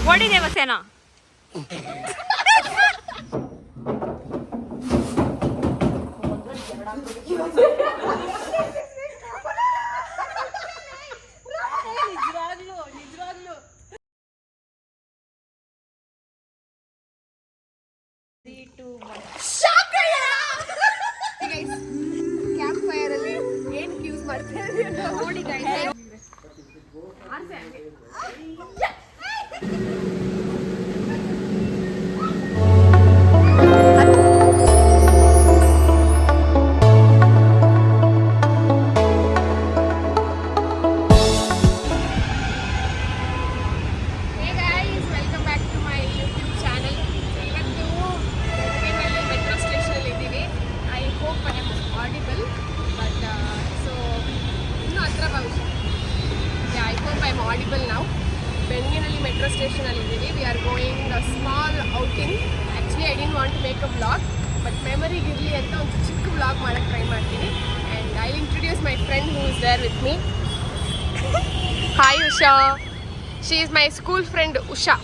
What Devasena camp fire ಅಲ್ಲಿ ಏನ್ use ಮಾಡ್ತಾರೆ ನೋಡಿ ಗೈಸ್. ಬೆಂಗಳೂರಲ್ಲಿ ಮೆಟ್ರೋ ಸ್ಟೇಷನ್ ಅಲ್ಲಿ ಇದ್ದೀವಿ. We are going a small outing. Actually I didn't want to make a vlog, but ಮೆಮರಿಗೆ ಇರಲಿ ಅಂತ ಒಂದು ಚಿಕ್ಕ ವ್ಲಾಗ್ ಮಾಡೋಕ್ಕೆ ಟ್ರೈ ಮಾಡ್ತೀನಿ. And I will introduce my friend who is there with me. Hi Usha, she is my school friend Usha.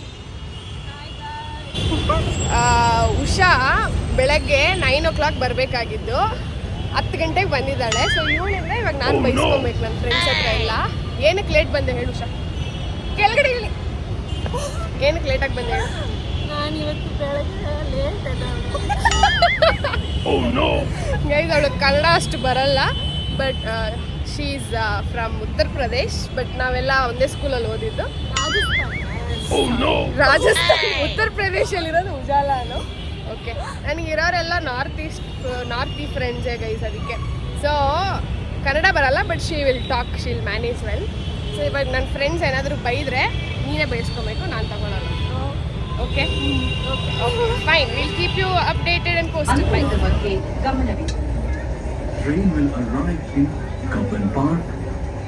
Usha ಬೆಳಗ್ಗೆ 9 o'clock ಬರಬೇಕಾಗಿದ್ದು 10 ಗಂಟೆಗೆ ಬಂದಿದ್ದಾಳೆ. ಸೊ ಇವಳಿಂದ ಇವಾಗ ನಾನು ಬೈಸ್ಕೊಬೇಕು ನನ್ನ ಫ್ರೆಂಡ್ಸ್ ಹತ್ರ ಎಲ್ಲ. ಏನಕ್ಕೆ ಲೇಟ್ ಬಂದೆ ಹೇಳು ಉಷಾ? ಕೆಳಗಡೆ ಹೇಳಿ, ಏನಕ್ಕೆ ಲೇಟಾಗಿ ಬಂದೆ ಹೇಳು? ನಾನು ಇವತ್ತು ಬೆಳಗ್ಗೆ ಲೇಟ್ ಗೈಸ್, ಅವಳಿಗೆ ಕನ್ನಡ ಅಷ್ಟು ಬರಲ್ಲ, but she is from Uttar Pradesh. But ನಾವೆಲ್ಲ ಒಂದೇ ಸ್ಕೂಲಲ್ಲಿ ಓದಿದ್ದು. ರಾಜಸ್ಥಾನ್, ಉತ್ತರ ಪ್ರದೇಶಲ್ಲಿರೋದು ಉಜಾಲಾನು. ಓಕೆ, ನನಗಿರೋರೆಲ್ಲ ನಾರ್ತ್ ಈಸ್ಟ್ ಫ್ರೆಂಡ್ಸೇ ಗೈಸ್. ಅದಕ್ಕೆ ಸೊ ಕನ್ನಡ ಬರಲ್ಲ, but she will talk, she will manage well. So ಇವಾಗ ನನ್ನ ಫ್ರೆಂಡ್ಸ್ ಏನಾದರೂ ಬೈದರೆ ನೀನೇ ಬೈಸ್ಕೊಬೇಕು, ನಾನು ತಗೊಳ್ಳಲ್ಲ. Okay fine, will keep you updated and posted. Bye. Train will arrive in Kappan Park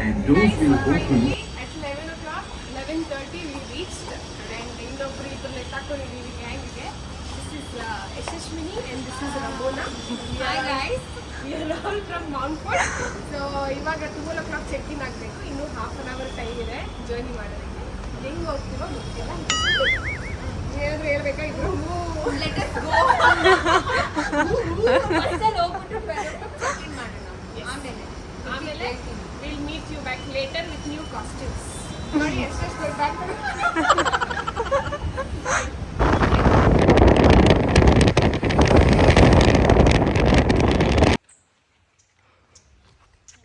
and doors will open. At 11 o'clock, 11:30 we reached, and ಇನ್ನೊಬ್ಬರು ಇಬ್ಬರನ್ನ ತಗೊಂಡಿದ್ದೀವಿ ಗ್ಯಾಂಗಿಗೆ. This is Yashashwini and this is Ramona. Hi guys, we are all from Mount Fort. So ಇವಾಗ 12 o'clock check in ಆಗಬೇಕು. ಇನ್ನೂ half an hour time ಇದೆ journey ಮಾಡೋದಕ್ಕೆ. ಹೆಂಗೆ ಹೋಗ್ತೀವೋ ಗೊತ್ತಿಲ್ಲ. ಏನಾದರೂ ಹೇಳ್ಬೇಕಾ ಇಬ್ಬರು? Let us go. ಬಸ್ಸಲ್ಲಿ ಹೋಗ್ಬಿಟ್ಟು ಚೆಕ್ ಇನ್ ಮಾಡೋಣ. ಆಮೇಲೆ will meet you back later with new costumes. ನೋಡಿ ಎಷ್ಟೆಷ್ಟು ದೊಡ್ಡ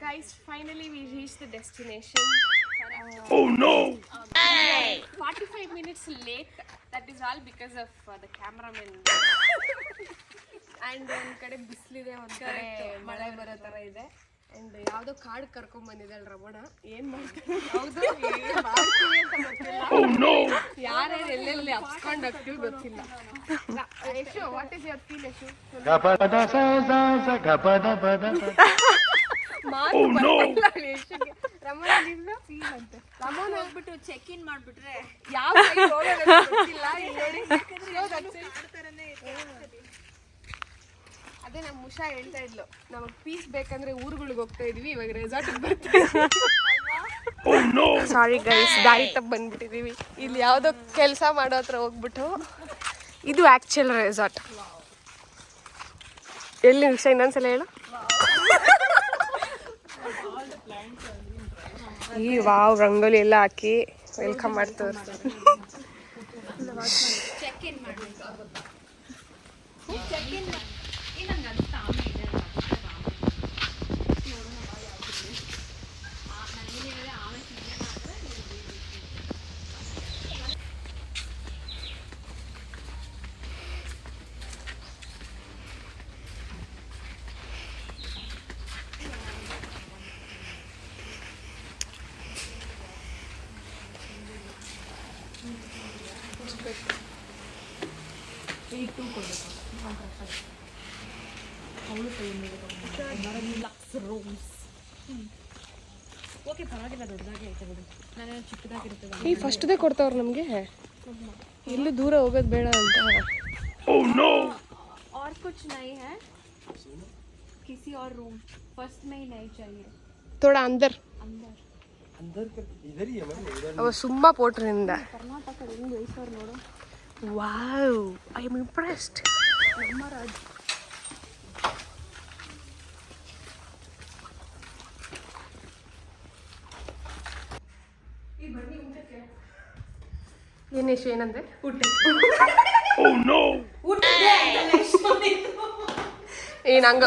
Guys, finally we reached the destination. Oh no! 45 minutes late. That is all because of the cameraman. And ಒಂದು ಕಡೆ ಬಿಸಿಲಿದೆ, ಒಂದು ಕಡೆ ಮಳೆ ಬರೋ ಥರ ಇದೆ. ಆ್ಯಂಡ್ ಯಾವುದೋ ಕಾಡು ಕರ್ಕೊಂಡ್ ಬಂದಿದ್ದಾಳೆ ರಮಣ. ಏನು ಮಾಡ್ತಾರೆ? ಹೌದು, ಮಾಡ್ತೀವಿ ಅಂತ ಗೊತ್ತಿಲ್ಲ. ಯಾರ್ಯಾರು ಎಲ್ಲೆಲ್ಲಿ ಹಬ್ಸ್ಕೊಂಡು ಹೋಗ್ತೀವಿ ಗೊತ್ತಿಲ್ಲ. Yashu, what is your feel Yashu? ಮಾತು ಬರ್ತಿಲ್ಲ ಯಶುಗೆ. ರಮಣ ನಿನ್ನ ಫೀಲ್ ಅಂತೆ. ರಮಣ ಹೋಗ್ಬಿಟ್ಟು ಚೆಕ್ ಇನ್ ಮಾಡಿಬಿಟ್ರೆ ಯಾವ ಸೈಡ್ ಹೋಗೋದು ಗೊತ್ತಿಲ್ಲ. ನೋಡಿ ಅದೇ ನಮ್ಮ ಉಷಾ ಹೇಳ್ತಾ ಇದ್ಲು, ನಮಗೆ ಪೀಸ್ ಬೇಕಂದ್ರೆ ಊರುಗಳಿಗೆ ಹೋಗ್ತಾ ಇದೀವಿ, ಇವಾಗ ರೆಸಾರ್ಟಿಗೆ ಬರ್ತೀವಿ. ಸಾರಿ ಗೈಸ್, ದಾರಿ ತಪ್ಪು ಬಂದ್ಬಿಟ್ಟಿದೀವಿ. ಇಲ್ಲಿ ಯಾವುದೋ ಕೆಲಸ ಮಾಡೋ ಹತ್ರ ಹೋಗ್ಬಿಟ್ಟು, ಇದು ಆ್ಯಕ್ಚುಯಲ್ ರೆಸಾರ್ಟ್. ಎಲ್ಲಿ ಉಷಾ ಇನ್ನೊಂದ್ಸಲ ಹೇಳು. ಈ ವಾವ್ ರಂಗೋಲಿ ಎಲ್ಲ ಹಾಕಿ ವೆಲ್ಕಮ್ ಮಾಡ್ತಾರೆ. ಈ ಫಸ್ಟ್ದೇ ಕೊಡ್ತಾವ್ರ ನಮಗೆ, ಎಲ್ಲೂ ದೂರ ಹೋಗೋದು ಬೇಡ ಅಂತ. और कुछ नहीं है किसी और रूम फर्स्ट में ही नहीं चाहिए थोड़ा अंदर अंदर ಅವ ಸುಮ್ಮ ಪೋಟ್ರಿಂದ ಕರ್ನಾಟಕ ಹೆಂಗ್ ಬೆಳೆಸೋರು ನೋಡು ವಾವ್ ಐ ಆಮ್ ಇಂಪ್ರೆಸ್ಡ್ ನಮ್ಮ ರಾಜ್ಯ ಏನೇಶು ಏನಂದ್ರೆ ನಂಗ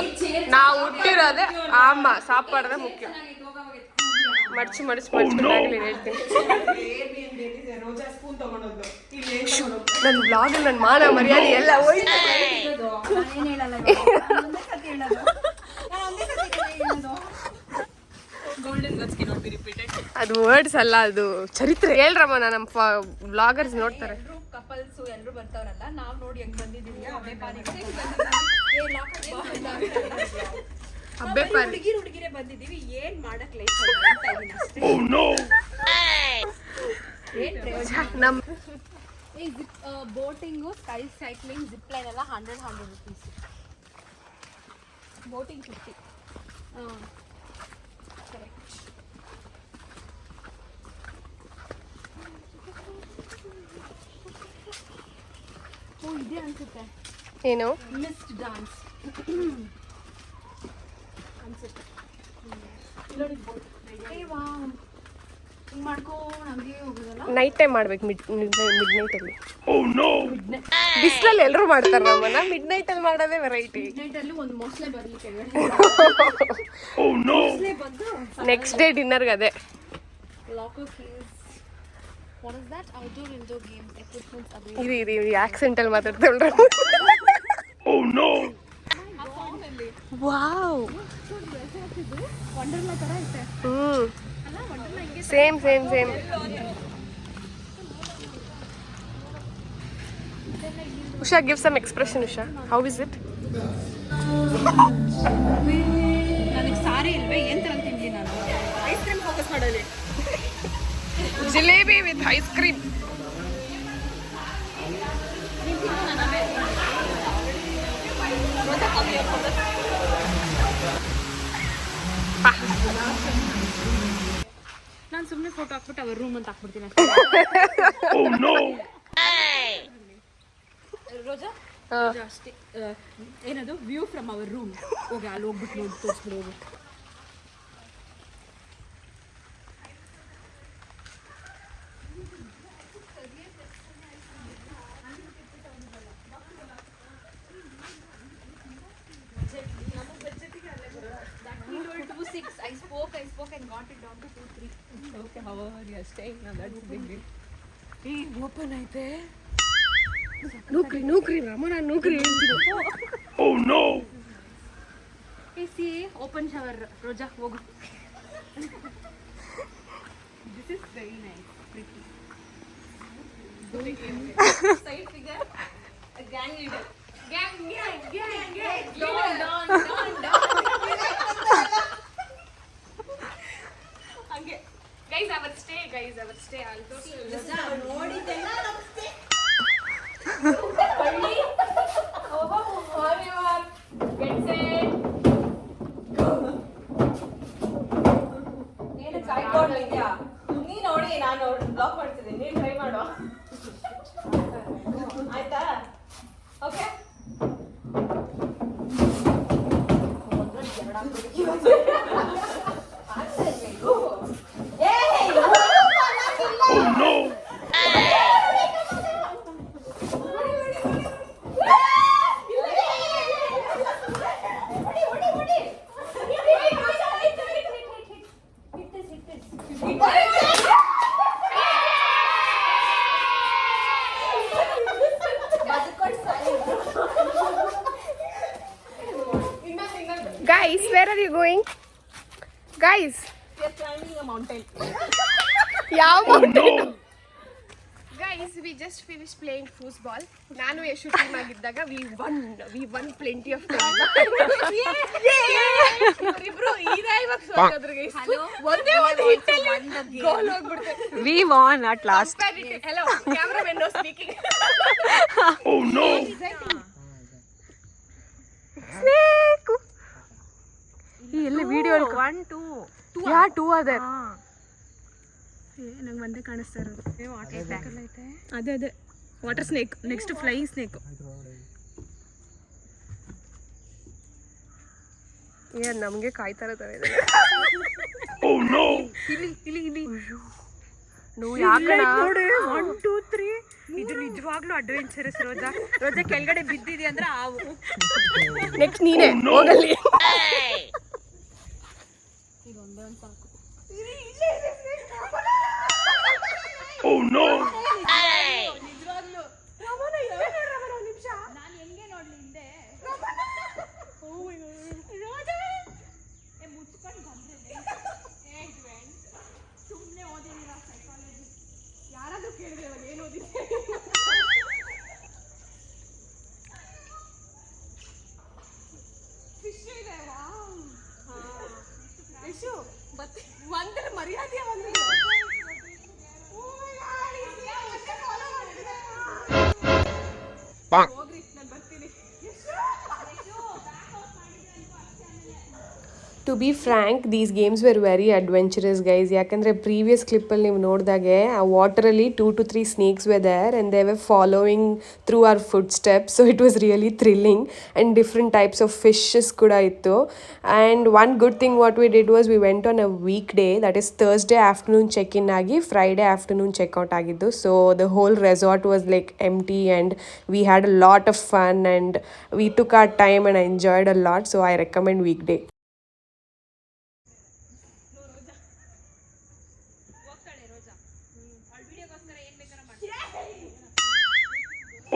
ನಾವು ಹುಟ್ಟಿರೋದೇ ಆಮ್ಮ ಸಾಪಾಡದೆ ಮುಖ್ಯ ಮಡ್ಚಿ ಬ್ಯಾಗಲ್ಲಿ ಹೇಳ್ತೀನಿ ನನ್ನ ಬ್ಲಾಗ್ ನನ್ನ ಮಾನ ಮರ್ಯಾದೆ ಎಲ್ಲ ಹೋಯ್ತು ಅದು ವರ್ಡ್ಸ್ ಅಲ್ಲ ಅದು ಚರಿತ್ರೆ ಹೇಳ್ರಮ್ಮ ನಮ್ಮ ವ್ಲಾಗರ್ಸ್ ನೋಡ್ತಾರೆ ಕಪಲ್ಸ್ ಎಲ್ಲರೂ ಬರ್ತಾರಲ್ಲ ನಾವು ನೋಡಿ ಹೆಂಗ್ ಬಂದಿದೀವಿ ಹುಡುಗಿರೇ ಬಂದಿದೀವಿ ಏನ್ ಮಾಡಕ್ ಲೈಫ್ ನಮ್ boating sky cycling zip line ಎಲ್ಲ 100 rupees ಬೋಟಿಂಗ್ 50 ಕರೆಕ್ಟ್ ಓ ಇದೆ ಅನ್ಸುತ್ತೆ ಏನು ಮಿಸ್ಡ್ ಡಾನ್ಸ್ ಅನ್ಸುತ್ತೆ ನೋಡಿ ಬೋಟ್ ಅಯ್ಯವಾ ಹಿಂಗ್ ಮಾಡ್ಕೊಂಡು ಹಂಗೆ ಹೋಗೋದಲ್ಲ ನೈಟ್ ಟೈಮ್ ಮಾಡ್ಬೇಕು ಮಿಡ್ ನೈಟ್ ಅಲ್ಲಿ ಬಿಸಿಲಲ್ಲಿ ಎಲ್ಲರೂ ಮಾಡ್ತಾರೆ ನಮ್ಮನ್ನ ಮಿಡ್ ನೈಟ್ ಅಲ್ಲಿ ಮಾಡೋದೇ ವೆರೈಟಿ ನೈಟ್ ಅಲ್ಲಿ ಒಂದು ಮೊಸಳೆ ಬರ್ಲಿಕ್ಕೆ ಬಂದು ನೆಕ್ಸ್ಟ್ ಡೇ ಡಿನ್ನರ್ಗೆ ಅದೇ locker keys what is that outdoor indoor games equipments available ಇರಿ ಆಕ್ಸೆಂಟ್ ಅಲ್ಲಿ ಮಾತಾಡ್ತಾಳ್ರ ವಾವ್ ವಂಡರ್ಲಾ ತರ ಐತೆ same Usha give some expression Usha how is it ನನಗೆ ಸಾರಿ ಇಲ್ವೇ ಏನ್ ತರ ತಿಂಡಿ ನಾನು ಐಸ್ ಕ್ರೀಮ್ ಫೋಕಸ್ ಮಾಡಲಿ ಜಿಲೇಬಿ ವಿತ್ ಐಸ್ ಕ್ರೀಮ್ ನಾನು ಸುಮ್ಮನೆ ಫೋಟೋ ಹಾಕ್ಬಿಟ್ಟು ಅವ್ರ ರೂಮ್ ಅಂತ ಹಾಕ್ಬಿಡ್ತೀನಿ ರೋಜಾ ಅಷ್ಟೇ ಏನದು ವ್ಯೂ ಫ್ರಮ್ ಅವರ್ ರೂಮ್ ಹೋಗಿ ಅಲ್ಲಿ ಹೋಗ್ಬಿಟ್ಟು ನೋಡಿ ತೋರಿಸ್ಬಿಡು ಹೋಗು I spoke and got it down to 2-3. Okay, however you are staying now, that's the big deal. ಈ ಓಪನ್ ಐತೆ ನೌಕರಿ ರಮಣ ನೌಕರಿ ಹೇಳ್ತೀನಿ Oh no! Hey, see, open shower, Roja, ಹೋಗು. This is very nice, pretty. Side figure, a gang leader. Gang. Don. ಹಂಗೆ guys our stay I'll go to Roja ನೋಡಿದ್ದೆಲ್ಲ ನಮಸ್ತೆ ಬಳ್ಳಿ get set ನೀನು ಕಾಯ್ಕೊಂಡಿದ್ಯಾ ನೀ ನೋಡಿ ನಾನು ಬ್ಲಾಕ್ ಮಾಡ್ತಿದ್ದೀನಿ ನೀನು ಟ್ರೈ ಮಾಡು ಆಯ್ತಾ okay Guys, where are you going? Guys, we are climbing a mountain. ಯಾವ mountain? Guys, we just finished playing foosball. ನಾನು ಯಶು ಟೀಮ್ ಆಗಿದ್ದಾಗ we won plenty of time. ಇಬ್ರು ಇವಾಗ ಸೋತದ್ರು guys. ಒಂದೇ ಒಂದು hit ಅಲ್ಲಿ ಗೋಲ್ ಹೋಗ್ಬಿಡ್ತು. We won at last. Hello, cameraman no speaking. Oh no. Snake. ಎಲ್ಲ ವಿಡಿಯೋ 1 2 ಯಾ 2 ಅದೇ ನಂಗೆ ಒಂದೇ ಕಾಣಿಸ್ತಾ ಇರೋದು. ಅದೇ water snake, next flying snake. ಏನ್ ನಮಗೆ ಕಾಯ್ತಾರ ತರ ಇದೆ. ಇಲ್ಲಿ ನೋವು ಯಾಕಣ ನೋಡಿ 1 2 3 ಇದು ನಿಜವಾಗ್ಲೂ ಅಡ್ವೆಂಚರಸ್. ರೋಜಾ ಕೆಳಗಡೆ ಬಿದ್ದಿದೆ ಅಂದ್ರೆ ಆವು. ನೆಕ್ಸ್ಟ್ ನೀನೇ ಹೋಗಲಿ. ಇದೊಂದೇ ಒಂದು ಸಾಕು. Oh no! ನಿಜವಾಗ್ಲೂ ರಮಣ ಏನು ರಮಣ ಒಂದು ನಿಮಿಷ ನಾನು ಹೆಂಗೆ ನೋಡ್ಲಿ ಹಿಂದೆ ರೋಜಾ ಮುಚ್ಕೊಂಡು ಬಂದ್ರೆ ಸುಮ್ಮನೆ ಓದಿಲ್ಲ ಸೈಕಾಲಜಿ. ಯಾರಾದ್ರೂ ಕೇಳಿದ್ರೆ ಇವಾಗ ಏನು ಓದಿದ್ದೆ? ಫಿಶ್ ಇದೆ. ಯಶು ಒಂದರ ಮರ್ಯಾದೆ ಒಂದು ಹೋಗ್ರಿ ನಾನು ಬರ್ತೀನಿ. To be frank these games were very adventurous guys. ಯಾಕಂದರೆ ಪ್ರೀವಿಯಸ್ ಕ್ಲಿಪ್ಪಲ್ಲಿ ನೀವು ನೋಡಿದಾಗೆ ಆ ವಾಟರಲ್ಲಿ 2 to 3 snakes were there and they were following through our footsteps. So it was really thrilling and different types of fishes ಕೂಡ ಇತ್ತು. And one good thing what we did was we went on a weekday, that is Thursday afternoon check in ಆಗಿ Friday afternoon checkout ಆಗಿದ್ದು. So the whole resort was like empty and we had a lot of fun and we took our time and I enjoyed a lot. So I recommend weekday.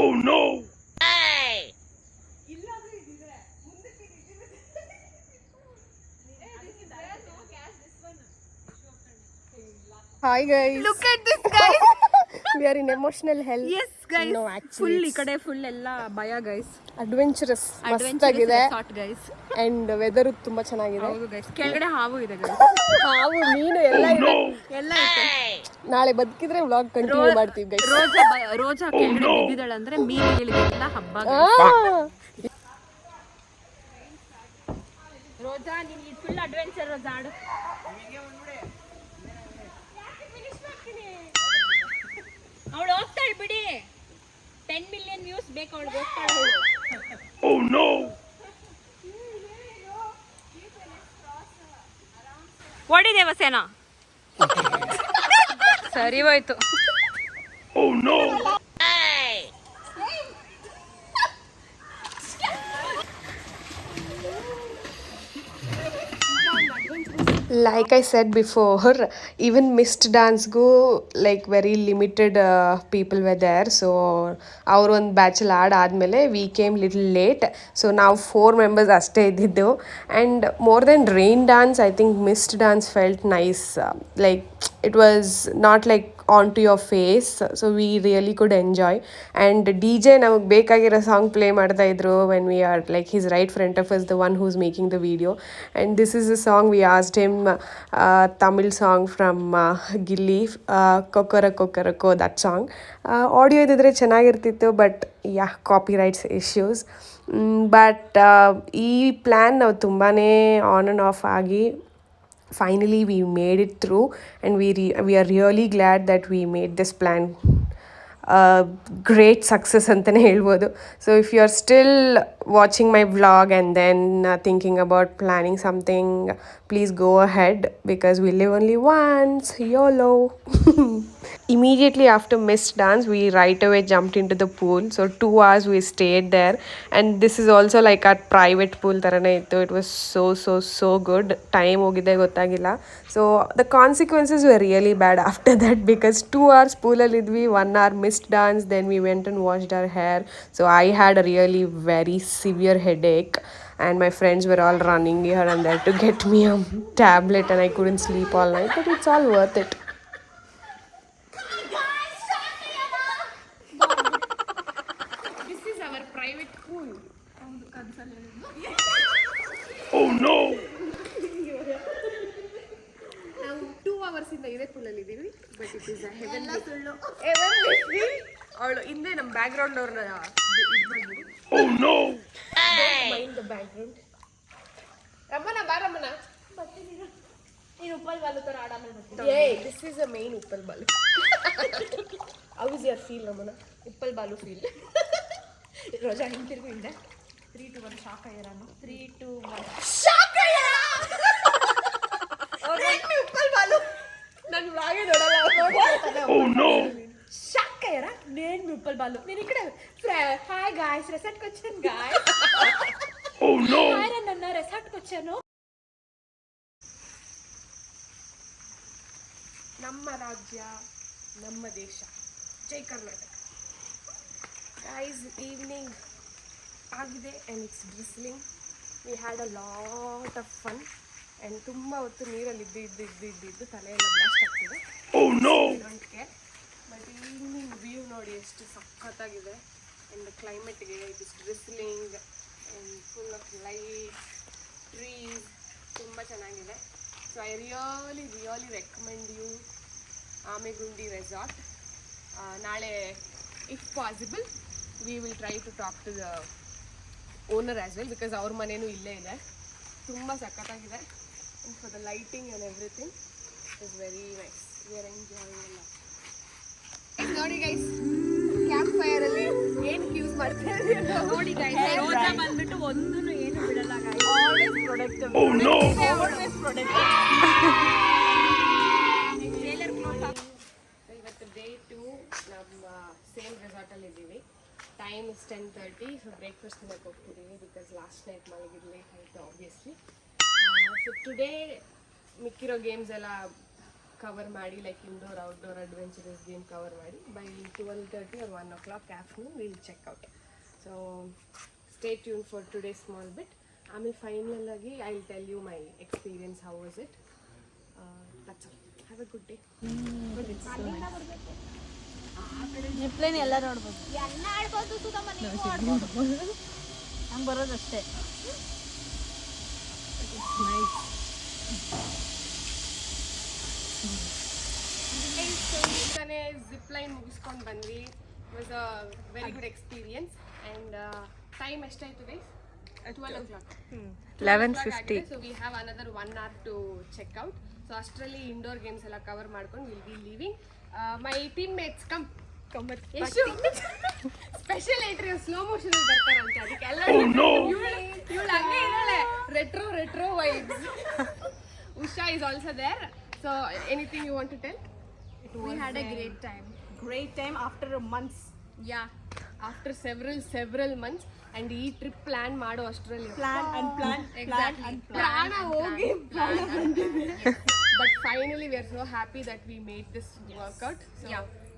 Oh no! Hi guys. Look at this guys. We are in emotional hell. Yes guys. No, actually full ಈ it's ಕಡೆ full ಎಲ್ಲ ಭಯ guys. adventurous. Adventurous ಮಸ್ತಾಗಿದೆ resort guys. and weather ತುಂಬಾ ಚೆನ್ನಾಗಿದೆ. ಹೌದು guys. ಕೆಳಗಡೆ ಹಾವು ಇದೆ ಗೈಸ್. ಹಾವು ಮೀನು ಎಲ್ಲ ಇದೆ. ಎಲ್ಲ ಐತೆ. ನಾಳೆ ಬದುಕಿದ್ರೆ ವ್ಲಾಗ್ ಕಂಟಿನ್ಯೂ ಮಾಡ್ತೀವಿ ಗೈಸ್. ರೋಜಾ ಕೆಳಗಡೆ ಬಿದ್ದಿದ್ದಾಳೆ ಅಂದ್ರೆ ಮೀನುಗಳಿಗೆಲ್ಲ ಹಬ್ಬ guys. ರೋಜಾ ನಿನ್ಗೆ ಫುಲ್ ಅಡ್ವೆಂಚರ್ ರೋಜಾ ಆಡು. ಅವಳು ಹೋಗ್ತಾಳೆ ಬಿಡಿ. 10 million ವ್ಯೂಸ್ ಬೇಕು ಅವಳಿಗೆ. ಹೋಗ್ತಾಳೆ ಅವಳು. Oh no! ಓಡಿ ದೇವಸೇನ. ಸರಿ ಹೋಯ್ತು. Oh no! Like I said before, even missed dance go like very limited people were there. So our one bachelor ಆದಮೇಲೆ we came little late. So now 4 members ಅಷ್ಟೇ ಇದ್ದಿದ್ದು. And more than rain dance, I think missed dance felt nice. Like it was not like onto your face, so we really could enjoy. And DJ ನಮಗೆ ಬೇಕಾಗಿರೋ song play ಮಾಡ್ತಾ ಇದ್ರು when we are like he's right front of us, the one who's making the video. And this is a song we asked him, Tamil song from Gilly, Kokorako, that song. Audio ಇದ್ದಿದ್ರೆ ಚೆನ್ನಾಗಿರ್ತಿತ್ತು, but yeah copyrights issues. But ಈ plan ನಾವು ತುಂಬಾ on and of ಆಗಿ finally we made it through, and we are really glad that we made this plan great success ಅಂತಲೇ ಹೇಳ್ಬೋದು. So if you are still watching my vlog and then thinking about planning something, please go ahead, because we live only once. YOLO. Immediately after missed dance, we right away jumped into the pool. So 2 hours we stayed there, and this is also like our private pool tarane ittu. It was so good. Time hogide gottagilla. So the consequences were really bad after that, because 2 hours pool alli idvi, 1 hour missed dance, then we went and washed our hair. So I had a really very severe headache, and my friends were all running here and there to get me a tablet, and I couldn't sleep all night, but it's all worth it. This is our private pool. Oh no! ನಾವು 2 hours ಇಂದ ಇದೇ ಪೂಲಲ್ಲಿ ಇದ್ದೀವಿ, but it is heavenly. ಅವಳು ಹಿಂದೆ ನಮ್ಮ background ಅವ್ರನ್ನ Oh no! Mind the background. Ramana ಬಾ ರಮಣ. ನೀನು ಉಪ್ಪಲ್ ಬಾಲು ಥರ ಆಡಾಮೇಲೆ ಬರ್ತೀನಿ. This is a main Uppal Balu. How is your feel Ramana? Uppal Balu feel. Roja ಹಿಂತಿರ್ಗು ಹಿಂದೆ. 3 2 1 ಶಾಕ್ ಅಯ್ಯರಾನು. 3 2 1 ಶಾಕ್ ಅಯ್ಯರ. ಉಪ್ಪಲ್ ಬಾಲು ನಾನು ವ್ಲಾಗೆ ನೋಡಲ್ಲ. Oh no! ಶಾಕ್ ಅಯ್ಯರ ನೇನ್ ಉಪ್ಪಲ್ ಬಾಲು. ನೀನು ಈ ಕಡೆ ಹಾಯ್ ಗಾಯ್ಸ್ ರೆಸಾರ್ಟ್ಗೆ వచ్చాను ಗಾಯ್ಸ್. Oh no! ಹಾಯ್ ನನ್ನ ರೆಸಾರ್ಟ್ಗೆ వచ్చాను. ನಮ್ಮ ರಾಜ್ಯ ನಮ್ಮ ದೇಶ ಜೈ ಕರ್ನಾಟಕ. ಗೈಸ್ ಈವ್ನಿಂಗ್ ಆಗಿದೆ and it's drizzling. We had a lot of fun and ತುಂಬ ಹೊತ್ತು ನೀರಲ್ಲಿ ಇದ್ದು ತಲೆಯೆಲ್ಲ ಬ್ಲಾಸ್ಟ್ ಆಗ್ತಿದೆ. Oh no! But evening view ನೋಡಿ ಎಷ್ಟು ಸಖತ್ತಾಗಿದೆ. ಆ್ಯಂಡ್ ಕ್ಲೈಮೇಟ್ಗೆ it is drizzling and full of light trees ತುಂಬ ಚೆನ್ನಾಗಿದೆ. So I really recommend you Amegundi resort. ನಾಳೆ if possible we will try to talk to the owner as well because ಅವ್ರ ಮನೇನೂ ಇಲ್ಲೇ ಇದೆ. ತುಂಬ ಸಖತ್ತಾಗಿದೆ. And for the lighting and everything is very nice. We are enjoying ಎಲ್ಲ. ನೋಡಿ guys camp ಫೈರಲ್ಲಿ ಏನಕ್ಕೆ ಯೂಸ್ ಮಾಡ್ತಾರೆ ನೋಡಿ ಗೈಸ್. ರೋಜಾ ಬಂದ್ಬಿಟ್ಟು ಒಂದನ್ನು ಏನು ಬಿಡಲ್ಲ guys. Always productive. Oh no! Always productive. Tailor cloth. ಇವತ್ತು ಡೇ 2 ನಮ್ಮ ಸೇಮ್ ರೆಸಾರ್ಟಲ್ಲಿ ಇದ್ದೀವಿ. Time is 10:30. ಸೊ ಬ್ರೇಕ್ಫಾಸ್ಟ್ ತಿನ್ನಕ್ಕೆ ಹೋಗ್ತಿದ್ದೀವಿ ಬಿಕಾಸ್ ಲಾಸ್ಟ್ ನೈಟ್ ಮಲಗಿದ್ದು ಲೇಟ್ ಆಯಿತು ಆಬ್ವಿಯಸ್ಲಿ. ಸೊ ಟುಡೇ ಮಿಕ್ಕಿರೋ ಗೇಮ್ಸ್ ಎಲ್ಲ ಕವರ್ ಮಾಡಿ like indoor outdoor adventurous game cover ಮಾಡಿ by 12:30 or 1 o'clock afternoon will check out. So stay tune for today small bit. ಆಮೇಲೆ final ಆಗಿ I will tell you my experience how was it. That's all. Have a good day. Zipline ಎಲ್ಲ ನೋಡ್ಬೋದು. ಎಲ್ಲ ಆಡ್ಬೋದು ಸುಧಮ್ಮ, ನೀವು ಆಡ್ಬೋದು. ಹಂಗೆ ಬರೋದಷ್ಟೇ. ತಾನೇ ಜಿಪ್ ಲೈನ್ ಮುಗಿಸ್ಕೊಂಡು ಬಂದ್ವಿ. It was a very good experience. And time ಎಷ್ಟಾಯಿತು guys? 12 o'clock. 11:50. So we have another 1 hour to check out. So ಅಷ್ಟರಲ್ಲಿ ಇಂಡೋರ್ ಗೇಮ್ಸ್ ಎಲ್ಲ ಕವರ್ ಮಾಡ್ಕೊಂಡು will be leaving. My teammates come special entry slow motion ಅಲ್ಲಿ ಬರ್ತಾರಂತೆ. ಅದಕ್ಕೆಲ್ಲ ಇವಳು ಹಂಗೆ ಇದ್ದಾಳೆ. Retro vibes. Usha is also there. So anything you want to tell? We had a great time after months. Yeah, after several months. And ಈ trip plan ಮಾಡೋ ಅಷ್ಟರಲ್ಲಿ ಪ್ರಾಣ ಹೋಗಿ but finally we are so happy that we made this work out. So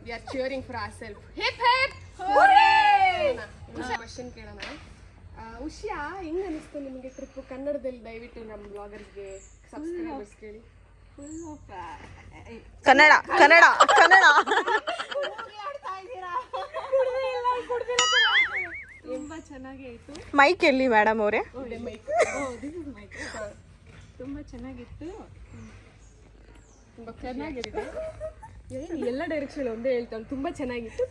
we are cheering for our self. Hip hip question ಕೇಳೋಣ. ಉಷ್ಯಾ ಹೆಂಗ್ ಅನಿಸ್ತು ನಿಮಗೆ ಟ್ರಿಪ್? ಕನ್ನಡದಲ್ಲಿ ದಯವಿಟ್ಟು ನಮ್ಮ ಬ್ಲಾಗರ್ಸ್ಗೆ ಸಬ್ಸ್ಕ್ರೈಬರ್ಸ್ ಕೇಳಿ. ಕನ್ನಡ ತುಂಬಾ ಚೆನ್ನಾಗಿ ಆಯ್ತು. ಮೈಕ್ ಎಲ್ಲಿ ಮೇಡಮ್ ಅವರೇ? ತುಂಬಾ ಚೆನ್ನಾಗಿತ್ತು. ತುಂಬಾ ಚೆನ್ನಾಗಿತ್ತು. ಎಲ್ಲ ಡೈರೆಕ್ಷನ್ ಒಂದೇ ಹೇಳ್ತಾಳೆ. ತುಂಬಾ ಚೆನ್ನಾಗಿತ್ತು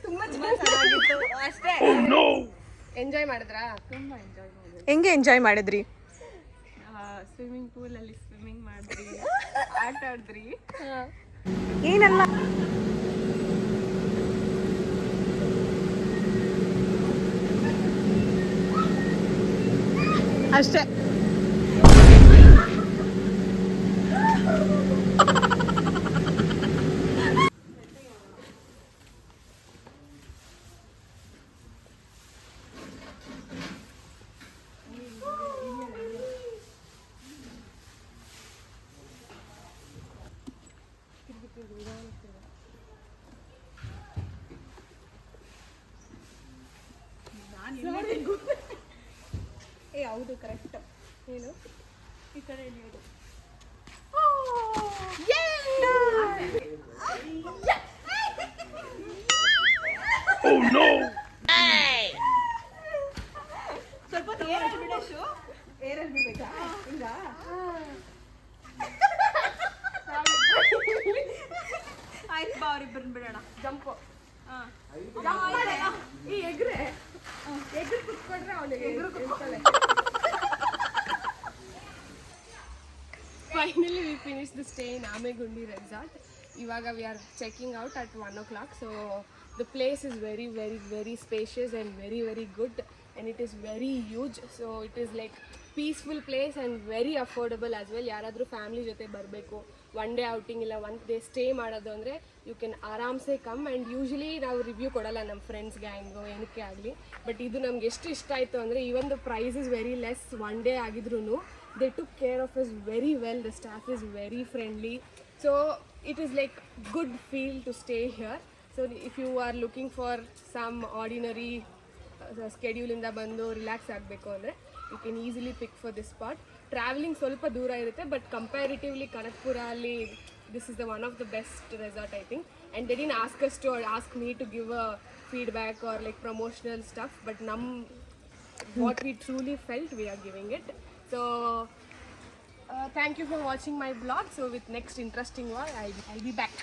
ಅಷ್ಟೇ. ಎಂಜಾಯ್ ಮಾಡಿದ್ರಾ? ತುಂಬಾ ಎಂಜಾಯ್ ಮಾಡಿದ್ವಿ. ಹೆಂಗೆ ಎಂಜಾಯ್ ಮಾಡಿದ್ರಿ? ಸ್ವಿಮ್ಮಿಂಗ್ ಪೂಲ್ ಅಲ್ಲಿ ಸ್ವಿಮ್ಮಿಂಗ್ ಮಾಡಿದ್ರಿ, ಆಟ ಆಡಿದ್ರಿ. ಏನಲ್ಲ ಅಷ್ಟೇ. ಹೌದು ಕರೆಕ್ಟ್. ಏನು ಈ ಕಡೆ ಇಳಿಯೋದು. Oh no! ಸ್ವಲ್ಪ ಏರಲ್ಲಿ ಬಿಡೋಶು, ಏರಲ್ಲಿ ಬಿಡ್ಬೇಕಾ? ಹಿಂಗ ಆಯ್ತು ಬಾ, ಅವ್ರಿಬ್ಬರನ್ನ ಬಿಡೋಣ. ಜಂಪು. ಈ ಎಗ್ರೆ ಕುತ್ಕೊಂಡ್ರೆ ಅವನಿಗೆ ಎಗ್ರು ಕುತ್ಕೊಳ್ಳೆ. Finally we finish the stay in Amegundi resort. ಇವಾಗ we are checking out at 1 o'clock. So the place is very very very spacious and very very good and it is very huge. So it is like peaceful place and very affordable as well. ಯಾರಾದರೂ family ಜೊತೆ ಬರಬೇಕು, one day outing ಇಲ್ಲ 1 day stay ಮಾಡೋದು ಅಂದರೆ you can ಆರಾಮ್ಸೆ come. And usually ನಾವು review ಕೊಡಲ್ಲ ನಮ್ಮ ಫ್ರೆಂಡ್ಸ್ ಗ್ಯಾಂಗು ಏನಕ್ಕೆ ಆಗಲಿ. ಬಟ್ ಇದು ನಮ್ಗೆ ಎಷ್ಟು ಇಷ್ಟ ಆಯಿತು ಅಂದರೆ even the price is very less. 1 day ಆಗಿದ್ರೂ they took care of us very well. The staff is very friendly. So it is like good feel to stay here. So if you are looking for some ordinary ಸ್ಕೆಡ್ಯೂಲಿಂದ ಬಂದು relax ಆಗಬೇಕು ಅಂದರೆ you can easily pick for this spot. Travelling ಸ್ವಲ್ಪ ದೂರ ಇರುತ್ತೆ, but comparatively Kanakapura ಅಲ್ಲಿ this is the one of the best resort I think. And they didn't ask me to give a feedback or like promotional stuff, but what we truly felt, we are giving it. So thank you for watching my vlog. So with next interesting vlog I'll be back.